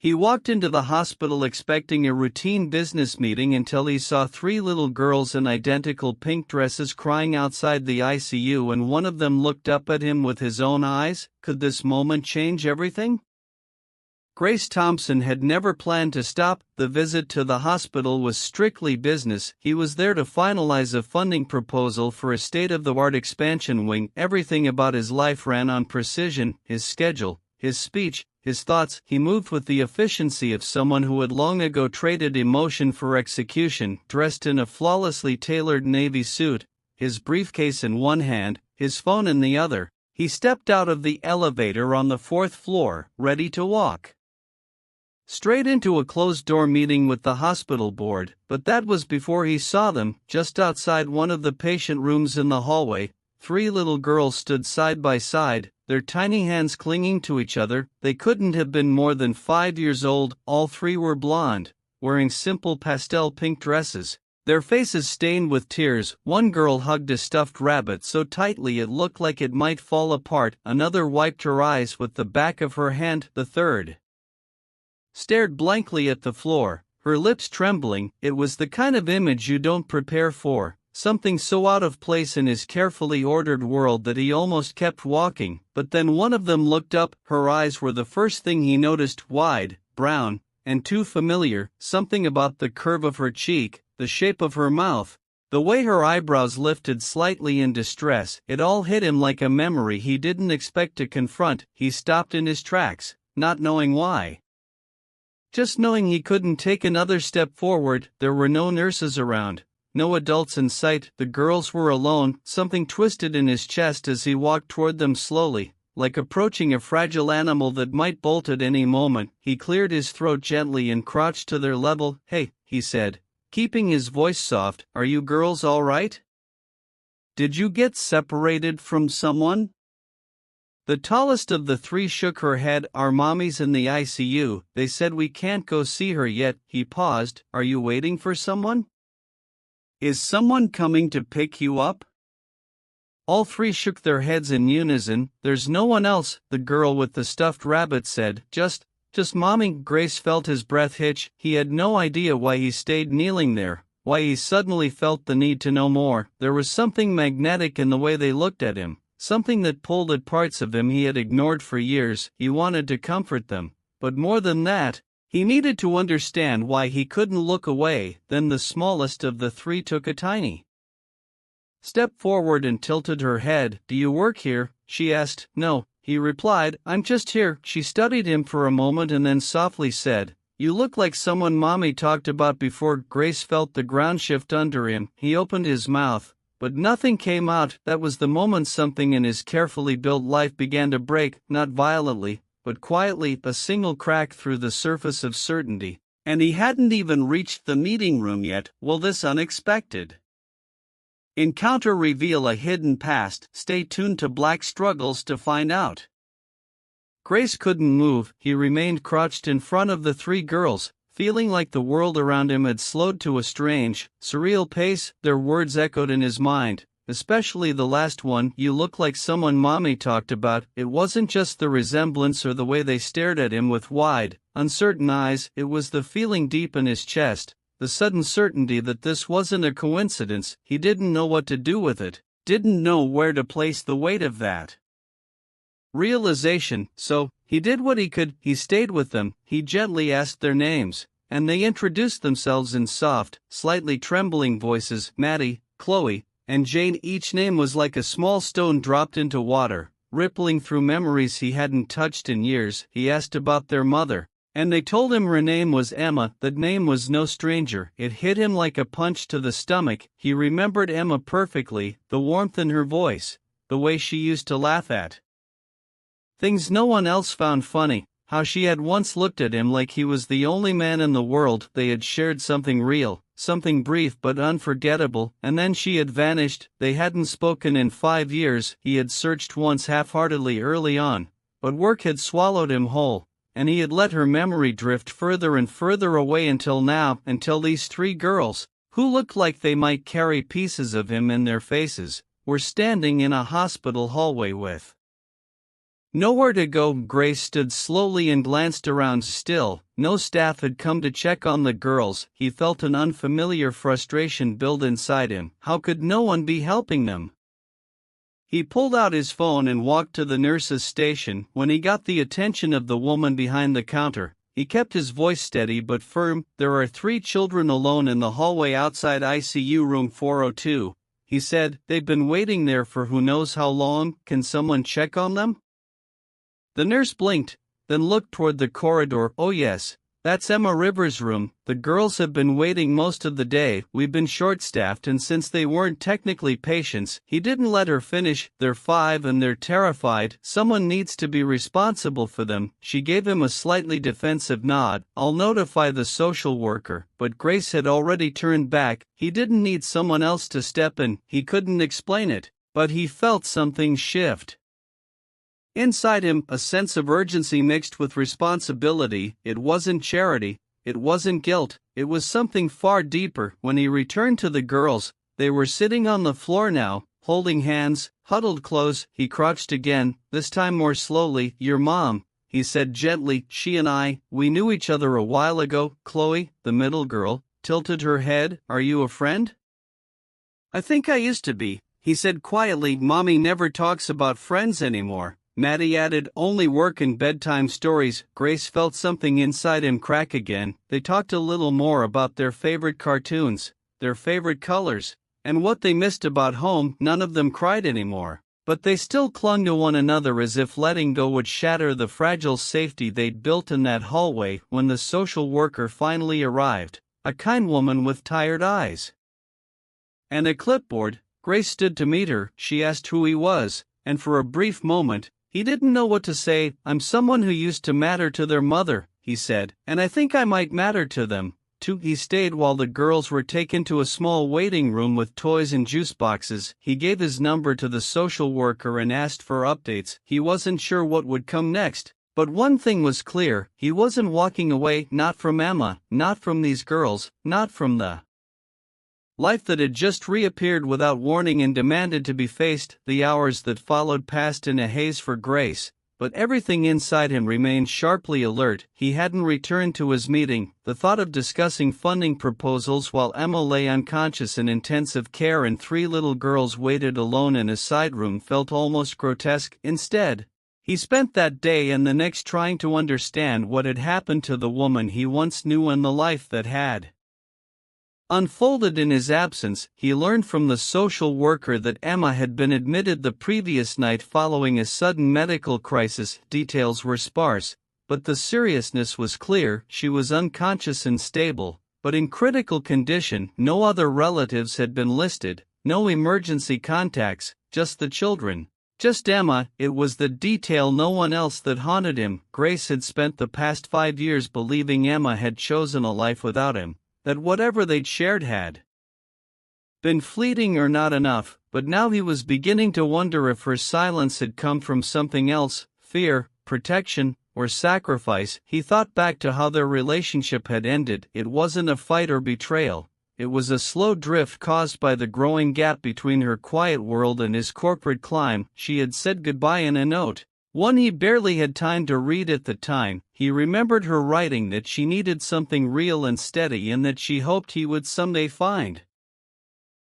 He walked into the hospital expecting a routine business meeting until he saw three little girls in identical pink dresses crying outside the ICU, and one of them looked up at him with his own eyes. Could this moment change everything? Grace Thompson had never planned to stop. The visit to the hospital was strictly business. He was there to finalize a funding proposal for a state-of-the-art expansion wing. Everything about his life ran on precision: his schedule, his speech, his thoughts. He moved with the efficiency of someone who had long ago traded emotion for execution. Dressed in a flawlessly tailored navy suit, his briefcase in one hand, his phone in the other, he stepped out of the elevator on the 4th floor, ready to walk straight into a closed-door meeting with the hospital board. But that was before he saw them. Just outside one of the patient rooms in the hallway, three little girls stood side by side, their tiny hands clinging to each other. They couldn't have been more than 5 years old. All three were blonde, wearing simple pastel pink dresses, their faces stained with tears. One girl hugged a stuffed rabbit so tightly it looked like it might fall apart. Another wiped her eyes with the back of her hand. The third stared blankly at the floor, her lips trembling. It was the kind of image you don't prepare for, something so out of place in his carefully ordered world that he almost kept walking. But then one of them looked up. Her eyes were the first thing he noticed, wide, brown, and too familiar. Something about the curve of her cheek, the shape of her mouth, the way her eyebrows lifted slightly in distress. It all hit him like a memory he didn't expect to confront. He stopped in his tracks, not knowing why. Just knowing he couldn't take another step forward. There were no nurses around, no adults in sight. The girls were alone. Something twisted in his chest as he walked toward them slowly, like approaching a fragile animal that might bolt at any moment. He cleared his throat gently and crouched to their level. "Hey," he said, keeping his voice soft, "are you girls all right? Did you get separated from someone?" The tallest of the three shook her head. "Our mommy's in the ICU. They said we can't go see her yet." He paused. "Are you waiting for someone? Is someone coming to pick you up?" All three shook their heads in unison. "There's no one else," the girl with the stuffed rabbit said. Just mommy." Grace felt his breath hitch. He had no idea why he stayed kneeling there, why he suddenly felt the need to know more. There was something magnetic in the way they looked at him, something that pulled at parts of him he had ignored for years. He wanted to comfort them, but more than that, he needed to understand why he couldn't look away. Then the smallest of the three took a tiny step forward and tilted her head. "Do you work here?" she asked. "No," he replied, "I'm just here." She studied him for a moment and then softly said, "You look like someone mommy talked about before." Grace felt the ground shift under him. He opened his mouth, but nothing came out. That was the moment something in his carefully built life began to break, not violently, but quietly, a single crack through the surface of certainty. And he hadn't even reached the meeting room yet. Will this unexpected encounter reveal a hidden past? Stay tuned to Black Struggles to find out. Grace couldn't move. He remained crouched in front of the three girls, feeling like the world around him had slowed to a strange, surreal pace. Their words echoed in his mind, especially the last one, "You look like someone mommy talked about." It wasn't just the resemblance or the way they stared at him with wide, uncertain eyes. It was the feeling deep in his chest, the sudden certainty that this wasn't a coincidence. He didn't know what to do with it, didn't know where to place the weight of that realization. So, he did what he could. He stayed with them. He gently asked their names, and they introduced themselves in soft, slightly trembling voices. Maddie, Chloe, and Jane. Each name was like a small stone dropped into water, rippling through memories he hadn't touched in years. He asked about their mother, and they told him her name was Emma. That name was no stranger. It hit him like a punch to the stomach. He remembered Emma perfectly, the warmth in her voice, the way she used to laugh at things no one else found funny, how she had once looked at him like he was the only man in the world. They had shared something real, something brief but unforgettable, and then she had vanished. They hadn't spoken in 5 years. He had searched once half-heartedly early on, but work had swallowed him whole, and he had let her memory drift further and further away until now, until these three girls, who looked like they might carry pieces of him in their faces, were standing in a hospital hallway with Nowhere to go, Grace stood slowly and glanced around. Still, no staff had come to check on the girls. He felt an unfamiliar frustration build inside him. How could no one be helping them? He pulled out his phone and walked to the nurse's station. When he got the attention of the woman behind the counter, he kept his voice steady but firm. "There are 3 children alone in the hallway outside ICU room 402, he said. "They've been waiting there for who knows how long. Can someone check on them?" The nurse blinked, then looked toward the corridor. "Oh yes, that's Emma Rivers' room. The girls have been waiting most of the day. We've been short-staffed, and since they weren't technically patients," he didn't let her finish. "They're 5 and they're terrified. Someone needs to be responsible for them." She gave him a slightly defensive nod. "I'll notify the social worker." But Grace had already turned back. He didn't need someone else to step in. He couldn't explain it, but he felt something shift inside him, a sense of urgency mixed with responsibility. It wasn't charity, it wasn't guilt, it was something far deeper. When he returned to the girls, they were sitting on the floor now, holding hands, huddled close. He crouched again, this time more slowly. "Your mom," he said gently. "She and we knew each other a while ago." Chloe, the middle girl, tilted her head. "Are you a friend?" "I think I used to be," he said quietly. "Mommy never talks about friends anymore." Maddie added, "Only work and bedtime stories." Grace felt something inside him crack again. They talked a little more about their favorite cartoons, their favorite colors, and what they missed about home. None of them cried anymore, but they still clung to one another as if letting go would shatter the fragile safety they'd built in that hallway. When the social worker finally arrived, a kind woman with tired eyes and a clipboard, Grace stood to meet her. She asked who he was, and for a brief moment, he didn't know what to say. "I'm someone who used to matter to their mother," he said, "and I think I might matter to them, too." He stayed while the girls were taken to a small waiting room with toys and juice boxes. He gave his number to the social worker and asked for updates. He wasn't sure what would come next, but one thing was clear: he wasn't walking away, not from Emma, not from these girls, not from the life that had just reappeared without warning and demanded to be faced. The hours that followed passed in a haze for Grace, but everything inside him remained sharply alert. He hadn't returned to his meeting. The thought of discussing funding proposals while Emma lay unconscious in intensive care and 3 little girls waited alone in a side room felt almost grotesque. Instead, he spent that day and the next trying to understand what had happened to the woman he once knew and the life that had unfolded in his absence. He learned from the social worker that Emma had been admitted the previous night following a sudden medical crisis. Details were sparse, but the seriousness was clear. She was unconscious and stable, but in critical condition. No other relatives had been listed, no emergency contacts, just the children. Just Emma. It was the detail, no one else, that haunted him. Grace had spent the past 5 years believing Emma had chosen a life without him, that whatever they'd shared had been fleeting or not enough, but now he was beginning to wonder if her silence had come from something else: fear, protection, or sacrifice. He thought back to how their relationship had ended. It wasn't a fight or betrayal, it was a slow drift caused by the growing gap between her quiet world and his corporate climb. She had said goodbye in a note, one he barely had time to read at the time. He remembered her writing that she needed something real and steady and that she hoped he would someday find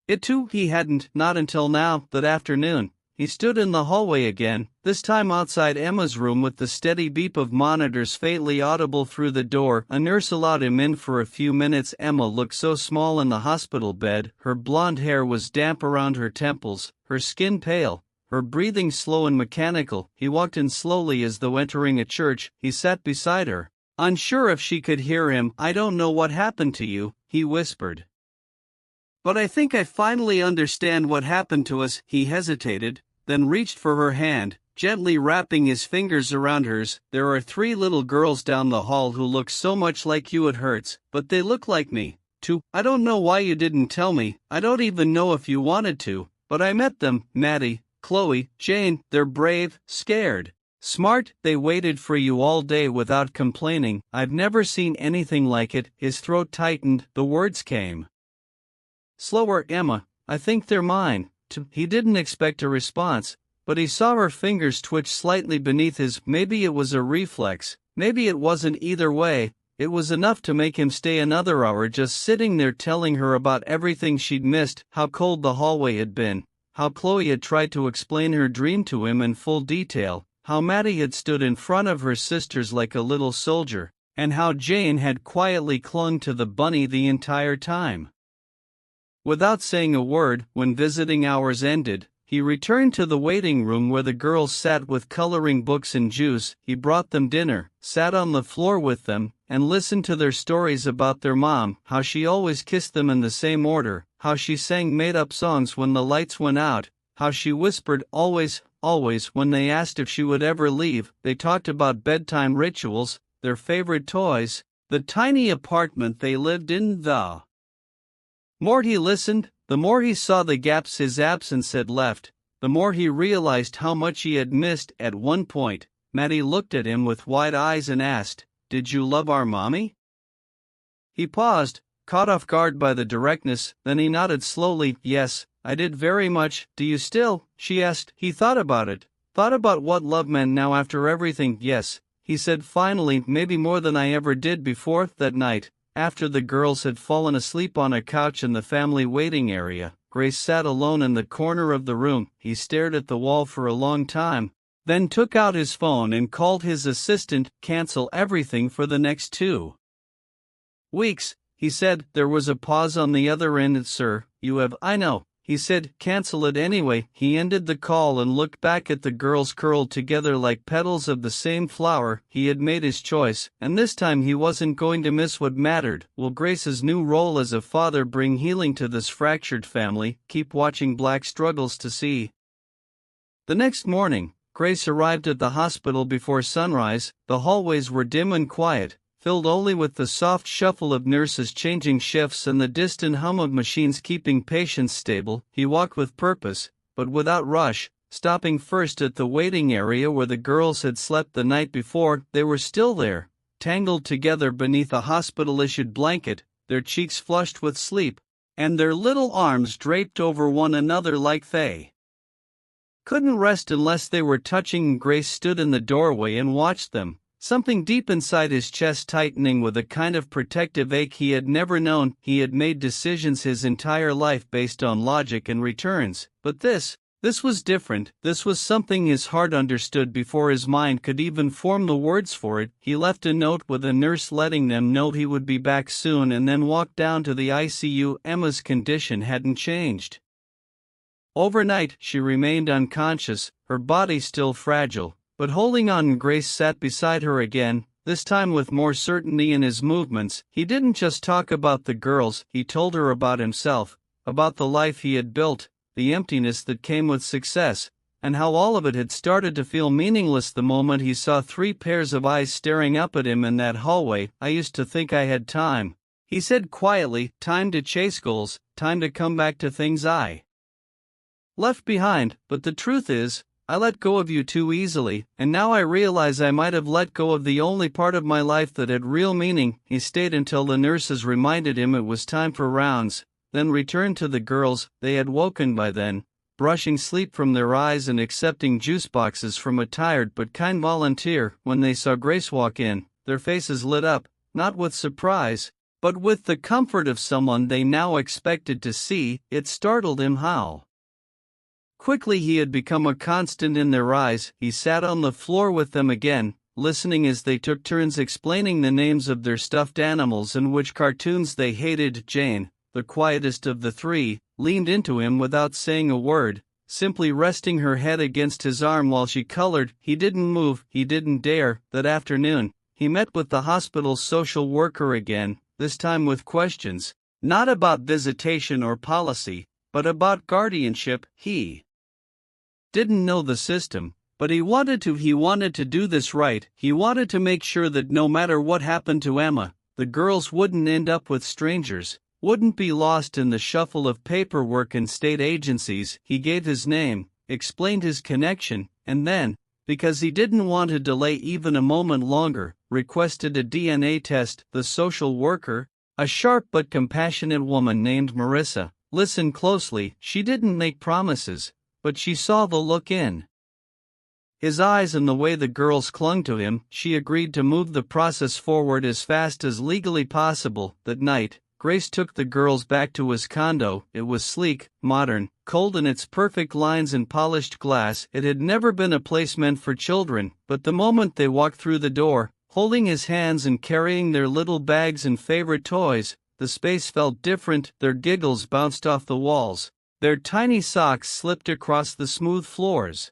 it too. He hadn't, not until now. That afternoon, he stood in the hallway again, this time outside Emma's room with the steady beep of monitors faintly audible through the door. A nurse allowed him in for a few minutes. Emma looked so small in the hospital bed. Her blonde hair was damp around her temples, her skin pale, her breathing slow and mechanical. He walked in slowly as though entering a church. He sat beside her, unsure if she could hear him. "I don't know what happened to you," he whispered, "but I think I finally understand what happened to us." He hesitated, then reached for her hand, gently wrapping his fingers around hers. "There are 3 little girls down the hall who look so much like you. It hurts, but they look like me, too. I don't know why you didn't tell me. I don't even know if you wanted to, but I met them. Maddie, Chloe, Jane. They're brave, scared, smart. They waited for you all day without complaining. I've never seen anything like it." His throat tightened. The words came slower. "Emma, I think they're mine, too." He didn't expect a response, but he saw her fingers twitch slightly beneath his. Maybe it was a reflex, maybe it wasn't. Either way, it was enough to make him stay another hour just sitting there telling her about everything she'd missed, how cold the hallway had been, how Chloe had tried to explain her dream to him in full detail, how Maddie had stood in front of her sisters like a little soldier, and how Jane had quietly clung to the bunny the entire time. Without saying a word, when visiting hours ended, he returned to the waiting room where the girls sat with coloring books and juice. He brought them dinner, sat on the floor with them, and listened to their stories about their mom, how she always kissed them in the same order, how she sang made-up songs when the lights went out, how she whispered always, always when they asked if she would ever leave. They talked about bedtime rituals, their favorite toys, the tiny apartment they lived in. The more he listened, the more he saw the gaps his absence had left, the more he realized how much he had missed. At one point, Maddie looked at him with wide eyes and asked, "Did you love our mommy?" He paused, caught off guard by the directness, then he nodded slowly. "Yes, I did very much." "Do you still?" she asked. He thought about it, thought about what love meant now after everything. "Yes," he said finally, "maybe more than I ever did before." That night, after the girls had fallen asleep on a couch in the family waiting area, Grace sat alone in the corner of the room. He stared at the wall for a long time, then took out his phone and called his assistant. "Cancel everything for the next 2 weeks, he said. There was a pause on the other end. "Sir, you have." "I know," he said. "Cancel it anyway." He ended the call and looked back at the girls curled together like petals of the same flower. He had made his choice, and this time he wasn't going to miss what mattered. Will Grace's new role as a father bring healing to this fractured family? Keep watching Black Struggles to see. The next morning, Grace arrived at the hospital before sunrise. The hallways were dim and quiet, filled only with the soft shuffle of nurses changing shifts and the distant hum of machines keeping patients stable. He walked with purpose, but without rush, stopping first at the waiting area where the girls had slept the night before. They were still there, tangled together beneath a hospital-issued blanket, their cheeks flushed with sleep, and their little arms draped over one another like they couldn't rest unless they were touching. Grace stood in the doorway and watched them, something deep inside his chest tightening with a kind of protective ache he had never known. He had made decisions his entire life based on logic and returns, but this was different. This was something his heart understood before his mind could even form the words for it. He left a note with a nurse letting them know he would be back soon and then walked down to the ICU. Emma's condition hadn't changed. Overnight, she remained unconscious, her body still fragile, but holding on. Grace sat beside her again, this time with more certainty in his movements. He didn't just talk about the girls, he told her about himself, about the life he had built, the emptiness that came with success, and how all of it had started to feel meaningless the moment he saw 3 pairs of eyes staring up at him in that hallway. "I used to think I had time," he said quietly, "time to chase goals, time to come back to things I left behind, but the truth is, I let go of you too easily, and now I realize I might have let go of the only part of my life that had real meaning." He stayed until the nurses reminded him it was time for rounds, then returned to the girls. They had woken by then, brushing sleep from their eyes and accepting juice boxes from a tired but kind volunteer. When they saw Grace walk in, their faces lit up, not with surprise, but with the comfort of someone they now expected to see. It startled him how quickly he had become a constant in their eyes. He sat on the floor with them again, listening as they took turns explaining the names of their stuffed animals and which cartoons they hated. Jane, the quietest of the 3, leaned into him without saying a word, simply resting her head against his arm while she colored. He didn't move, he didn't dare. That afternoon, he met with the hospital's social worker again, this time with questions, not about visitation or policy, but about guardianship. He didn't know the system, but he wanted to. He wanted to do this right. He wanted to make sure that no matter what happened to Emma, the girls wouldn't end up with strangers, wouldn't be lost in the shuffle of paperwork and state agencies. He gave his name, explained his connection, and then, because he didn't want to delay even a moment longer, requested a DNA test. The social worker, a sharp but compassionate woman named Marissa, listened closely. She didn't make promises, but she saw the look in His eyes and the way the girls clung to him, she agreed to move the process forward as fast as legally possible. That night, Grace took the girls back to his condo. It was sleek, modern, cold in its perfect lines and polished glass. It had never been a place meant for children, but the moment they walked through the door, holding his hands and carrying their little bags and favorite toys, the space felt different. Their giggles bounced off the walls. Their tiny socks slipped across the smooth floors.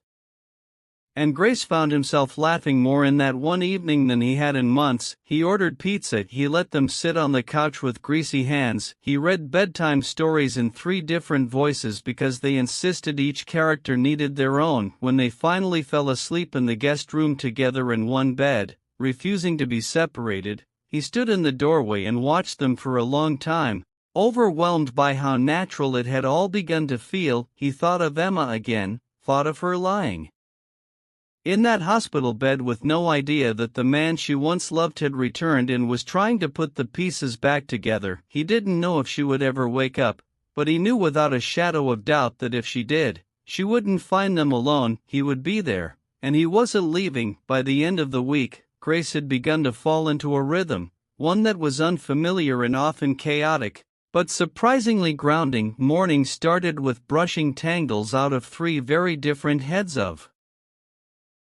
And Grace found himself laughing more in that one evening than he had in months. He ordered pizza, he let them sit on the couch with greasy hands, he read bedtime stories in 3 different voices because they insisted each character needed their own. When they finally fell asleep in the guest room together in one bed, refusing to be separated, he stood in the doorway and watched them for a long time, overwhelmed by how natural it had all begun to feel. He thought of Emma again, thought of her lying in that hospital bed with no idea that the man she once loved had returned and was trying to put the pieces back together. He didn't know if she would ever wake up, but he knew without a shadow of doubt that if she did, she wouldn't find them alone. He would be there, and he wasn't leaving. By the end of the week, Grace had begun to fall into a rhythm, one that was unfamiliar and often chaotic, but surprisingly grounding. Mornings started with brushing tangles out of 3 very different heads of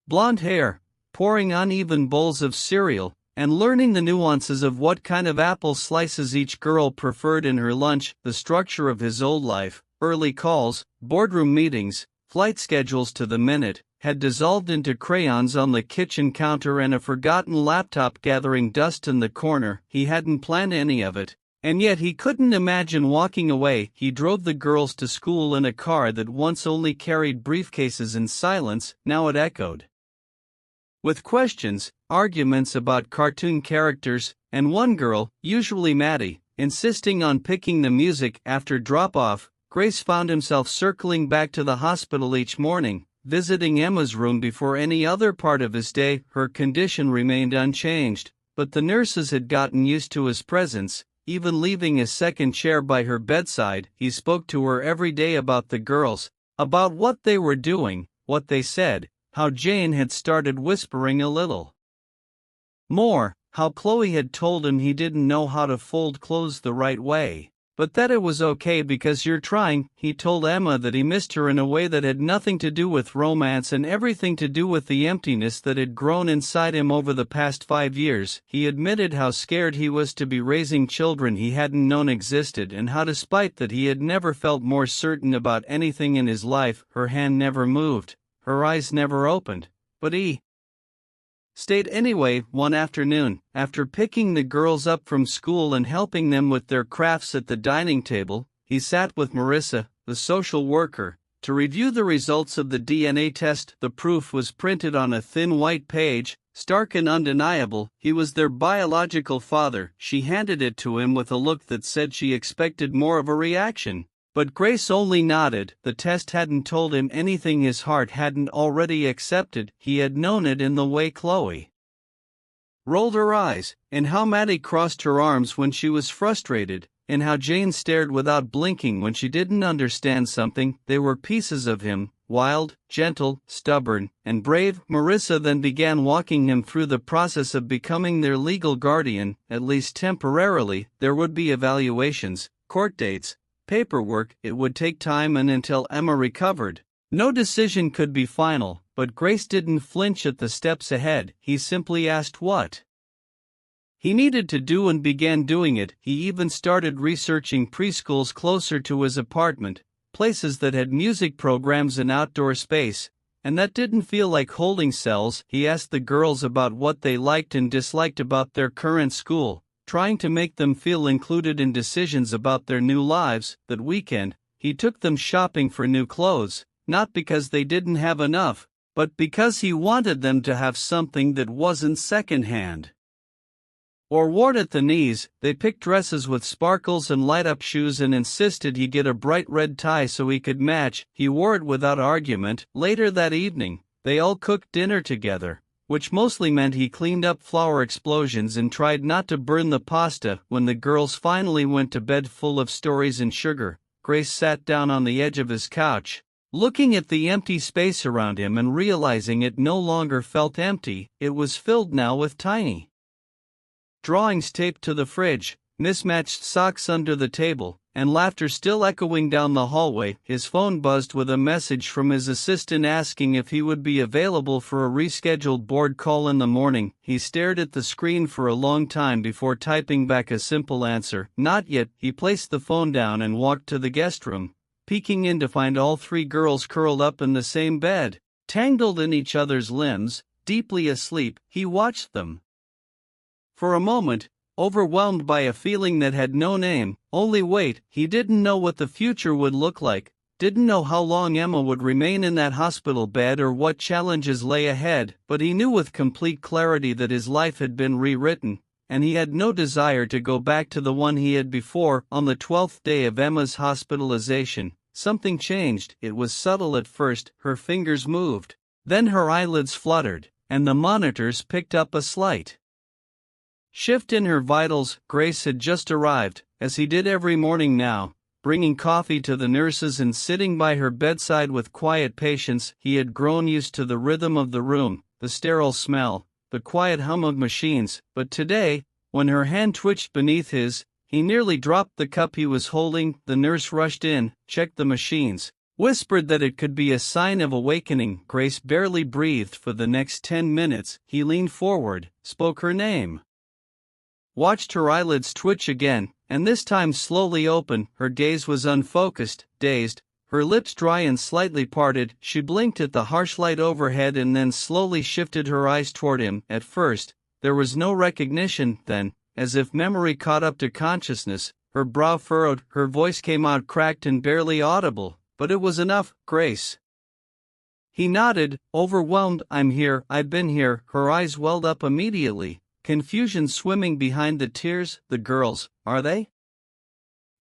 blonde hair, pouring uneven bowls of cereal, and learning the nuances of what kind of apple slices each girl preferred in her lunch. The structure of his old life, early calls, boardroom meetings, flight schedules to the minute, had dissolved into crayons on the kitchen counter and a forgotten laptop gathering dust in the corner. He hadn't planned any of it, and yet he couldn't imagine walking away. He drove the girls to school in a car that once only carried briefcases in silence. Now it echoed with questions, arguments about cartoon characters, and one girl, usually Maddie, insisting on picking the music after drop-off. Grace found himself circling back to the hospital each morning, visiting Emma's room before any other part of his day. Her condition remained unchanged, but the nurses had gotten used to his presence, even leaving a second chair by her bedside. He spoke to her every day about the girls, about what they were doing, what they said, how Jane had started whispering a little more, how Chloe had told him he didn't know how to fold clothes the right way, but that it was okay because you're trying. He told Emma that he missed her in a way that had nothing to do with romance and everything to do with the emptiness that had grown inside him over the past 5 years. He admitted how scared he was to be raising children he hadn't known existed, and how despite that he had never felt more certain about anything in his life. Her hand never moved, her eyes never opened, but he stayed anyway. One afternoon, after picking the girls up from school and helping them with their crafts at the dining table, he sat with Marissa, the social worker, to review the results of the DNA test. The proof was printed on a thin white page, stark and undeniable. He was their biological father. She handed it to him with a look that said she expected more of a reaction. But Grace only nodded. The test hadn't told him anything his heart hadn't already accepted. He had known it in the way Chloe rolled her eyes, in how Maddie crossed her arms when she was frustrated, in how Jane stared without blinking when she didn't understand something. They were pieces of him, wild, gentle, stubborn, and brave. Marissa then began walking him through the process of becoming their legal guardian, at least temporarily. There would be evaluations, court dates, paperwork. It would take time, and until Emma recovered, no decision could be final. But Grace didn't flinch at the steps ahead. He simply asked what he needed to do and began doing it. He even started researching preschools closer to his apartment, places that had music programs and outdoor space, and that didn't feel like holding cells. He asked the girls about what they liked and disliked about their current school, trying to make them feel included in decisions about their new lives. That weekend, he took them shopping for new clothes, not because they didn't have enough, but because he wanted them to have something that wasn't secondhand or worn at the knees. They picked dresses with sparkles and light-up shoes and insisted he get a bright red tie so he could match. He wore it without argument. Later that evening, they all cooked dinner together, which mostly meant he cleaned up flour explosions and tried not to burn the pasta. When the girls finally went to bed full of stories and sugar, Grace sat down on the edge of his couch, Looking at the empty space around him and realizing it no longer felt empty, it was filled now with tiny drawings taped to the fridge, mismatched socks under the table, and laughter still echoing down the hallway. His phone buzzed with a message from his assistant asking if he would be available for a rescheduled board call in the morning. He stared at the screen for a long time before typing back a simple answer, "Not yet." He placed the phone down and walked to the guest room, peeking in to find all three girls curled up in the same bed, tangled in each other's limbs, deeply asleep. He watched them for a moment, overwhelmed by a feeling that had no name, only weight. He didn't know what the future would look like, didn't know how long Emma would remain in that hospital bed or what challenges lay ahead, but he knew with complete clarity that his life had been rewritten, and he had no desire to go back to the one he had before. On the 12th day of Emma's hospitalization, something changed. It was subtle at first. Her fingers moved, then her eyelids fluttered, and the monitors picked up a slight shift in her vitals. Grace had just arrived, as he did every morning now, bringing coffee to the nurses and sitting by her bedside with quiet patience. He had grown used to the rhythm of the room, the sterile smell, the quiet hum of machines, but today, when her hand twitched beneath his, he nearly dropped the cup he was holding. The nurse rushed in, checked the machines, whispered that it could be a sign of awakening. Grace barely breathed for the next 10 minutes. He leaned forward, spoke her name, watched her eyelids twitch again, and this time slowly open. Her gaze was unfocused, dazed, her lips dry and slightly parted. She blinked at the harsh light overhead and then slowly shifted her eyes toward him. At first, there was no recognition. Then, as if memory caught up to consciousness, her brow furrowed, her voice came out cracked and barely audible, but it was enough. "Grace." He nodded, overwhelmed. "I'm here, I've been here." Her eyes welled up immediately, confusion swimming behind the tears. "The girls, are they?"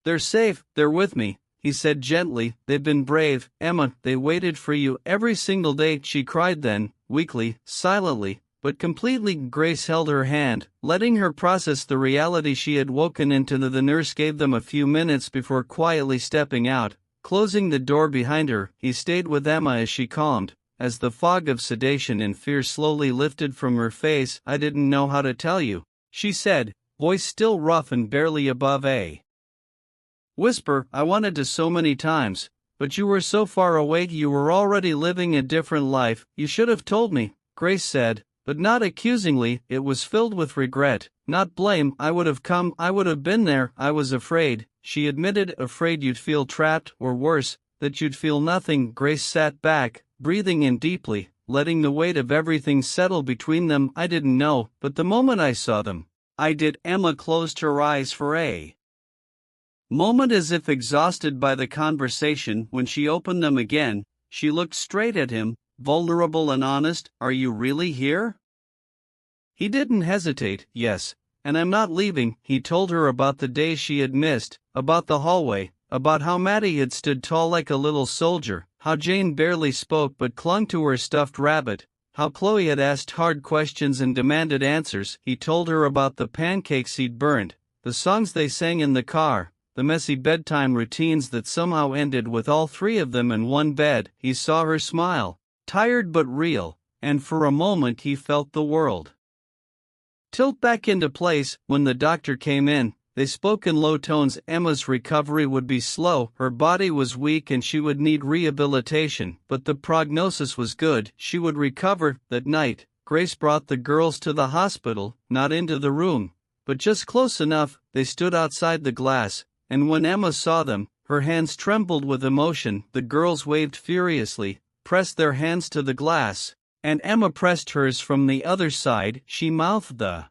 "They're safe, they're with me," he said gently. "They've been brave, Emma, they waited for you every single day." She cried then, weakly, silently, but completely. Grace held her hand, letting her process the reality she had woken into. The nurse gave them a few minutes before quietly stepping out, closing the door behind her. He stayed with Emma as she calmed, as the fog of sedation and fear slowly lifted from her face. "I didn't know how to tell you," she said, voice still rough and barely above a whisper. "I wanted to so many times, but you were so far away. You were already living a different life. You should have told me," Grace said, but not accusingly. It was filled with regret, not blame. "I would have come, I would have been there. I was afraid," she admitted, "afraid you'd feel trapped, or worse, that you'd feel nothing." Grace sat back, breathing in deeply, letting the weight of everything settle between them. "I didn't know, but the moment I saw them, I did." Emma closed her eyes for a moment as if exhausted by the conversation. When she opened them again, she looked straight at him, vulnerable and honest. "Are you really here?" He didn't hesitate. "Yes, and I'm not leaving." He told her about the days she had missed, about the hallway, about how Maddie had stood tall like a little soldier, how Jane barely spoke but clung to her stuffed rabbit, how Chloe had asked hard questions and demanded answers. He told her about the pancakes he'd burned, the songs they sang in the car, the messy bedtime routines that somehow ended with all three of them in one bed. He saw her smile, tired but real, and for a moment he felt the world tilt back into place. When the doctor came in, they spoke in low tones. Emma's recovery would be slow, her body was weak and she would need rehabilitation, but the prognosis was good. She would recover. That night, Grace brought the girls to the hospital, not into the room, but just close enough. They stood outside the glass, and when Emma saw them, her hands trembled with emotion. The girls waved furiously, pressed their hands to the glass, and Emma pressed hers from the other side. She mouthed the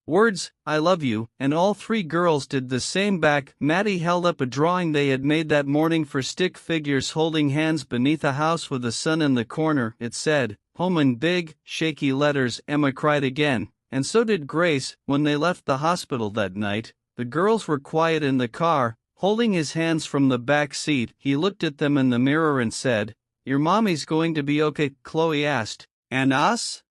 words, "I love you," and all three girls did the same back. Maddie held up a drawing they had made that morning for stick figures holding hands beneath a house with the sun in the corner. It said, "Home," in big, shaky letters. Emma cried again, and so did Grace. When they left the hospital that night, the girls were quiet in the car, holding his hands from the back seat. He looked at them in the mirror and said, "Your mommy's going to be okay?" Chloe asked. "And us?"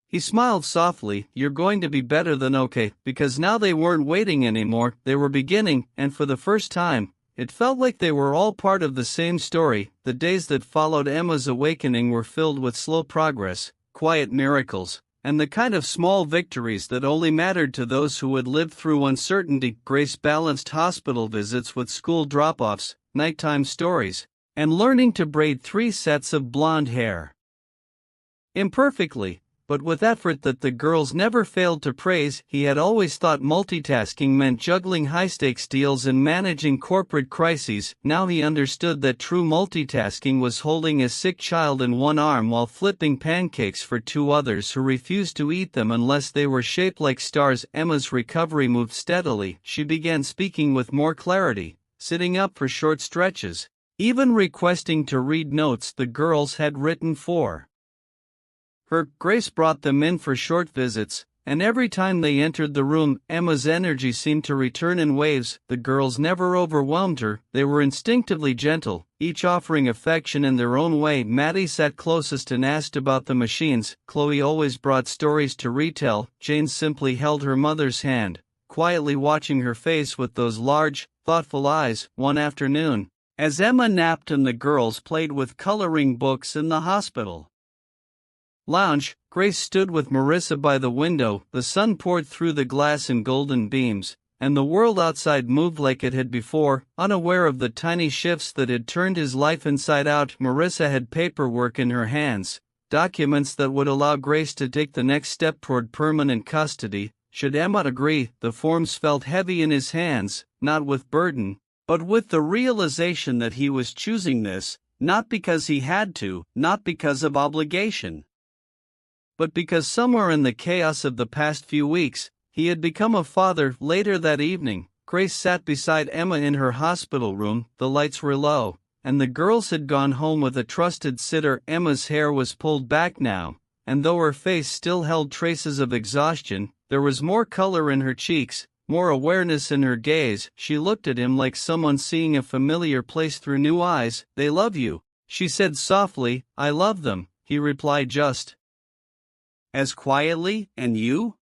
He smiled softly. "You're going to be better than okay," because now they weren't waiting anymore, they were beginning, and for the first time, It felt like they were all part of the same story. The days that followed Emma's awakening were filled with slow progress, quiet miracles, and the kind of small victories that only mattered to those who had lived through uncertainty. Grace balanced hospital visits with school drop-offs, nighttime stories, and learning to braid 3 sets of blonde hair. Imperfectly, but with effort that the girls never failed to praise. He had always thought multitasking meant juggling high-stakes deals and managing corporate crises. Now he understood that true multitasking was holding a sick child in one arm while flipping pancakes for 2 others who refused to eat them unless they were shaped like stars. Emma's recovery moved steadily. She began speaking with more clarity, sitting up for short stretches, even requesting to read notes the girls had written for her. Grace brought them in for short visits, and every time they entered the room, Emma's energy seemed to return in waves. The girls never overwhelmed her, they were instinctively gentle, each offering affection in their own way. Maddie sat closest and asked about the machines. Chloe always brought stories to retell. Jane simply held her mother's hand, quietly watching her face with those large, thoughtful eyes. One afternoon, as Emma napped and the girls played with coloring books in the hospital lounge, Grace stood with Marissa by the window. The sun poured through the glass in golden beams, and the world outside moved like it had before, unaware of the tiny shifts that had turned his life inside out. Marissa had paperwork in her hands, documents that would allow Grace to take the next step toward permanent custody. Should Emma agree? The forms felt heavy in his hands, not with burden, but with the realization that he was choosing this, not because he had to, not because of obligation, but because somewhere in the chaos of the past few weeks, he had become a father. Later that evening, Grace sat beside Emma in her hospital room. The lights were low, and the girls had gone home with a trusted sitter. Emma's hair was pulled back now, and though her face still held traces of exhaustion, there was more color in her cheeks, more awareness in her gaze. She looked at him like someone seeing a familiar place through new eyes. "They love you," she said softly. "I love them," he replied just as quietly. "And you?"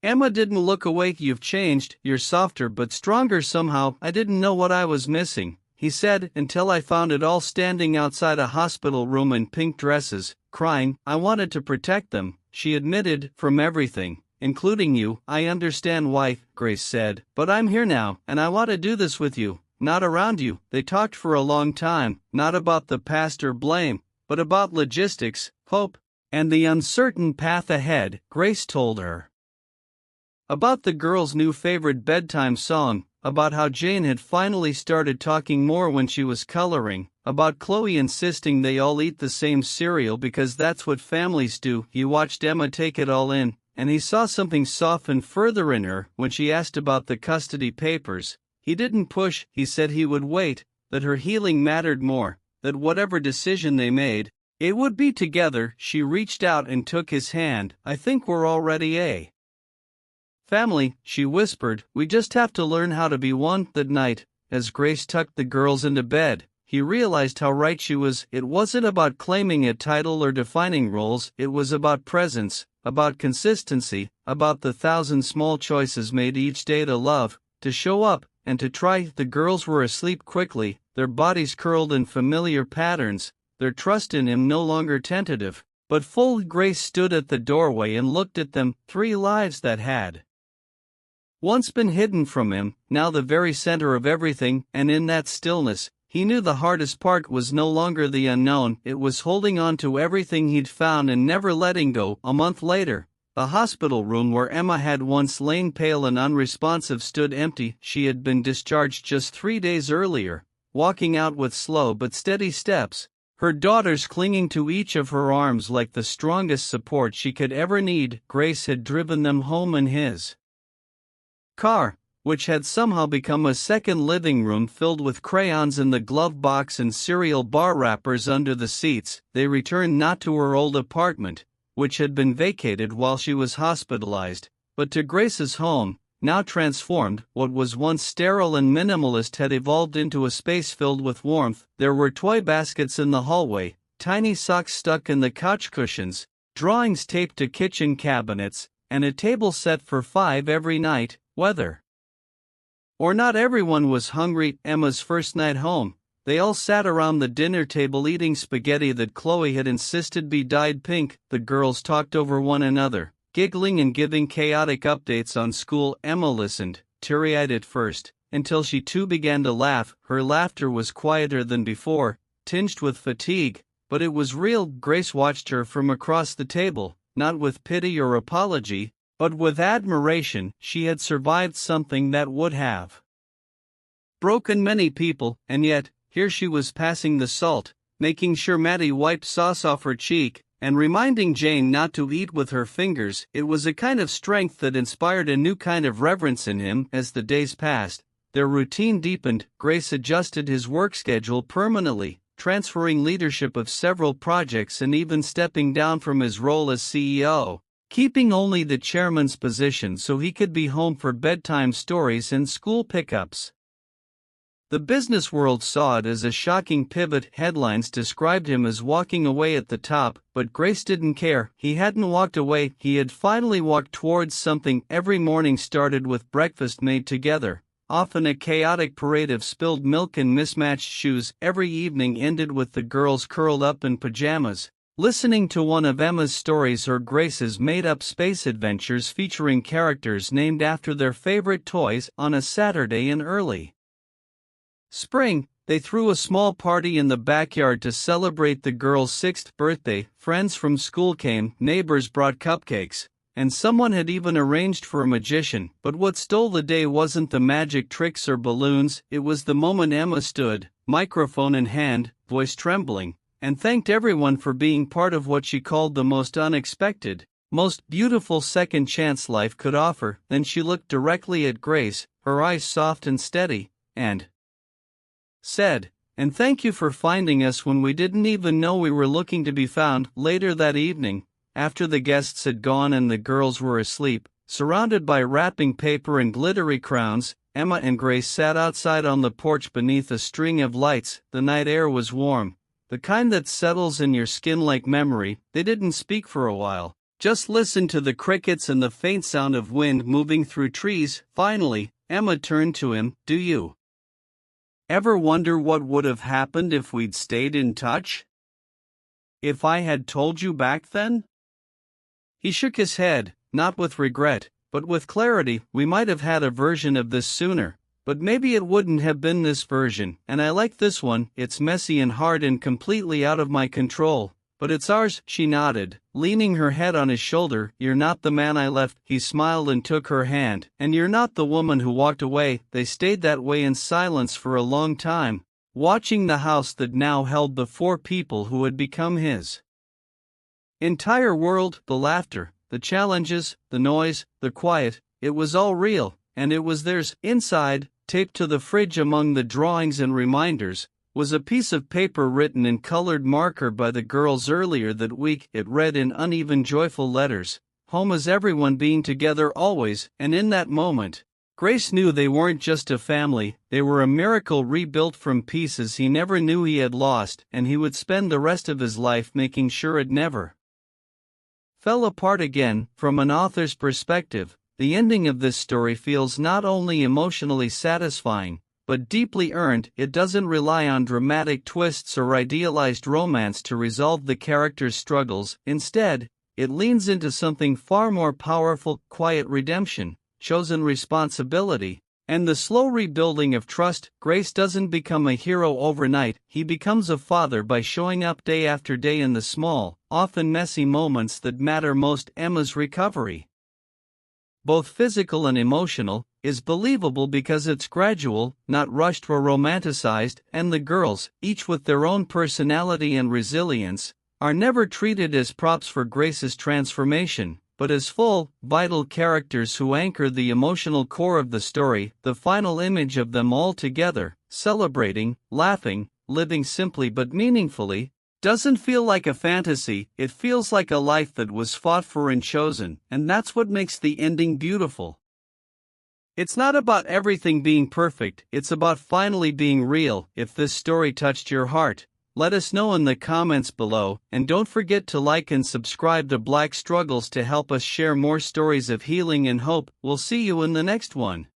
Emma didn't look away. "You've changed, you're softer but stronger somehow." "I didn't know what I was missing," he said, "until I found it all standing outside a hospital room in pink dresses, crying. I wanted to protect them," she admitted, "from everything, including you." "I understand why," Grace said, "but I'm here now, and I want to do this with you, not around you." They talked for a long time, not about the past or blame, but about logistics, hope, and the uncertain path ahead. Grace told her about the girls' new favorite bedtime song, about how Jane had finally started talking more when she was coloring, about Chloe insisting they all eat the same cereal because that's what families do. He watched Emma take it all in, and he saw something soften further in her when she asked about the custody papers. He didn't push, he said he would wait, that her healing mattered more, that whatever decision they made, it would be together. She reached out and took his hand. "I think we're already a family," she whispered. "We just have to learn how to be one." That night, as Grace tucked the girls into bed, he realized how right she was. It wasn't about claiming a title or defining roles, it was about presence, about consistency, about the 1,000 small choices made each day to love, to show up, and to try. The girls were asleep quickly, their bodies curled in familiar patterns, their trust in him no longer tentative, but full. Grace stood at the doorway and looked at them, 3 lives that had once been hidden from him, now the very center of everything. And in that stillness, he knew the hardest part was no longer the unknown, it was holding on to everything he'd found and never letting go. A month later, the hospital room where Emma had once lain pale and unresponsive stood empty. She had been discharged just 3 days earlier, walking out with slow but steady steps, her daughters clinging to each of her arms like the strongest support she could ever need. Grace had driven them home in his car, which had somehow become a second living room filled with crayons in the glove box and cereal bar wrappers under the seats. They returned not to her old apartment, which had been vacated while she was hospitalized, but to Grace's home, now transformed. What was once sterile and minimalist had evolved into a space filled with warmth. There were toy baskets in the hallway, tiny socks stuck in the couch cushions, drawings taped to kitchen cabinets, and a table set for 5 every night, whether Or not everyone was hungry. Emma's first night home, they all sat around the dinner table eating spaghetti that Chloe had insisted be dyed pink. The girls talked over one another, giggling and giving chaotic updates on school. Emma listened, teary-eyed at first, until she too began to laugh. Her laughter was quieter than before, tinged with fatigue, but it was real. Grace watched her from across the table, not with pity or apology, but with admiration. She had survived something that would have broken many people, and yet, here she was passing the salt, making sure Maddie wiped sauce off her cheek, and reminding Jane not to eat with her fingers. It was a kind of strength that inspired a new kind of reverence in him. As the days passed, their routine deepened. Grace adjusted his work schedule permanently, transferring leadership of several projects and even stepping down from his role as CEO, keeping only the chairman's position so he could be home for bedtime stories and school pickups. The business world saw it as a shocking pivot. Headlines described him as walking away at the top, but Grace didn't care. He hadn't walked away, he had finally walked towards something. Every morning started with breakfast made together, often a chaotic parade of spilled milk and mismatched shoes. Every evening ended with the girls curled up in pajamas, listening to one of Emma's stories or Grace's made-up space adventures featuring characters named after their favorite toys. On a Saturday in early spring, they threw a small party in the backyard to celebrate the girl's 6th birthday. Friends from school came, neighbors brought cupcakes, and someone had even arranged for a magician. But what stole the day wasn't the magic tricks or balloons, it was the moment Emma stood, microphone in hand, voice trembling, and thanked everyone for being part of what she called the most unexpected, most beautiful second chance life could offer. Then she looked directly at Grace, her eyes soft and steady, and said, "And thank you for finding us when we didn't even know we were looking to be found." Later that evening, after the guests had gone and the girls were asleep, surrounded by wrapping paper and glittery crowns, Emma and Grace sat outside on the porch beneath a string of lights. The night air was warm, the kind that settles in your skin like memory. They didn't speak for a while, just listened to the crickets and the faint sound of wind moving through trees. Finally, Emma turned to him. "Do you ever wonder what would have happened if we'd stayed in touch? If I had told you back then?" He shook his head, not with regret, but with clarity. "We might have had a version of this sooner, but maybe it wouldn't have been this version, and I like this one. It's messy and hard and completely out of my control, but it's ours." She nodded, leaning her head on his shoulder. "You're not the man I left." He smiled and took her hand. "And you're not the woman who walked away." They stayed that way in silence for a long time, watching the house that now held the 4 people who had become his entire world. The laughter, the challenges, the noise, the quiet, it was all real, and it was theirs. Inside, taped to the fridge among the drawings and reminders, was a piece of paper written in colored marker by the girls earlier that week. It read in uneven, joyful letters, "Home is everyone being together always." And in that moment, Grace knew they weren't just a family, they were a miracle rebuilt from pieces he never knew he had lost, and he would spend the rest of his life making sure it never fell apart again. From an author's perspective, the ending of this story feels not only emotionally satisfying, but deeply earned. It doesn't rely on dramatic twists or idealized romance to resolve the characters' struggles. Instead, it leans into something far more powerful: quiet redemption, chosen responsibility, and the slow rebuilding of trust. Grace doesn't become a hero overnight, he becomes a father by showing up day after day in the small, often messy moments that matter most. Emma's recovery, both physical and emotional, is believable because it's gradual, not rushed or romanticized, and the girls, each with their own personality and resilience, are never treated as props for Grace's transformation, but as full, vital characters who anchor the emotional core of the story. The final image of them all together, celebrating, laughing, living simply but meaningfully, doesn't feel like a fantasy, it feels like a life that was fought for and chosen, and that's what makes the ending beautiful. It's not about everything being perfect, it's about finally being real. If this story touched your heart, let us know in the comments below, and don't forget to like and subscribe to Black Struggles to help us share more stories of healing and hope. We'll see you in the next one.